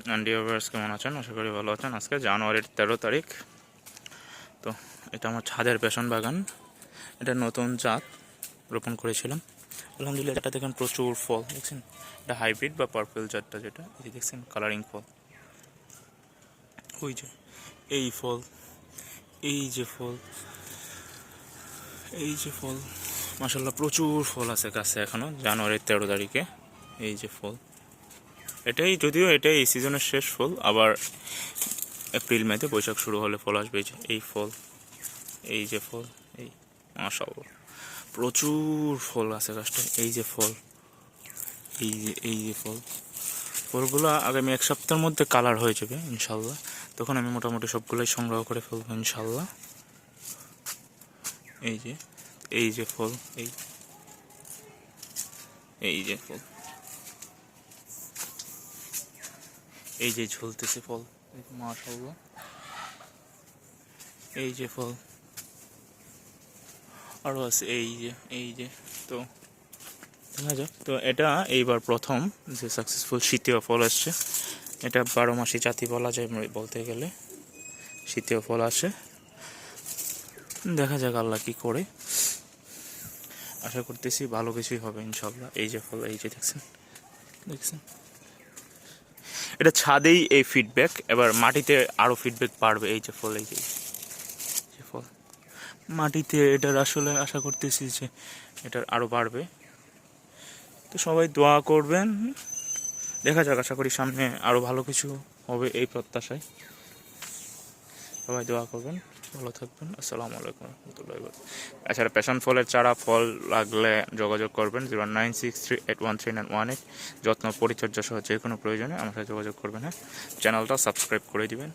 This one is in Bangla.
ভিউয়ার্স কেমন আছেন? আশা করি ভালো আছেন। আজকে জানুয়ারির 13 তারিখ। তো এটা আমার ছাদের পেছন বাগান। এটা নতুন জাত রোপণ করেছিলাম। আলহামদুলিল্লাহ, এটা দেখেন প্রচুর ফল দেখছেন। এটা হাইব্রিড বা পার্পল জাতটা, যেটা এই দেখছেন কালারিং ফল। ওই যে এই ফল, এই যে ফল, এই যে ফল, মাশাআল্লাহ প্রচুর ফল আছে গাছে এখনো জানুয়ারির 13 তারিখে। এই যে ফল, এটাই যদিও এটাই এই সিজনের শেষ ফল, আবার এপ্রিল মেতে বৈশাখ শুরু হলে ফল আসবে। এই ফল, এই যে ফল, এই মাশাআল্লাহ প্রচুর ফল আছে গাছটায়। এই যে ফল, এই যে ফল, ফলগুলো আগামী এক সপ্তাহের মধ্যে কালার হয়ে যাবে ইনশাল্লাহ। তখন আমি মোটামুটি সবগুলোই সংগ্রহ করে ফেলবো ইনশাল্লাহ। এই যে ফল, এই যে ফল, এই যে ঝুলতেছে ফল মাশাআল্লাহ। এই যে ফল আরও আছে, এই যে তো দেখা যাক। তো এটা এইবার প্রথম যে সাকসেসফুল শীতীয় ফল আসছে। এটা 12 মাসি জাতি বলা যায় বলতে গেলে। শীতীয় ফল আসে, দেখা যাক আল্লাহ কি করে। আশা করতেছি ভালো কিছুই হবে ইনশাল্লাহ। এই যে ফল, এই যে দেখছেন, এটা ছাদেই এই ফিডব্যাক, এবার মাটিতে আরও ফিডব্যাক বাড়বে। এই যে ফল, এই যে ফল মাটিতে এটার আসলে আশা করতেছি যে এটার আরও বাড়বে। তো সবাই দোয়া করবেন, দেখা যাক। আশা করি সামনে আরও ভালো কিছু হবে এই প্রত্যাশায়। সবাই দোয়া করবেন, ভালো থাকবেন। আসসালামু আলাইকুম রহমতুল্লাহ। এছাড়া প্যাশন ফলের চারা ফল লাগলে যোগাযোগ করবেন 09638139118। যত্ন পরিচর্যা সহ যে কোনো প্রয়োজনে আমার সাথে যোগাযোগ করবেন। হ্যাঁ, চ্যানেলটা সাবস্ক্রাইব করে দিবেন।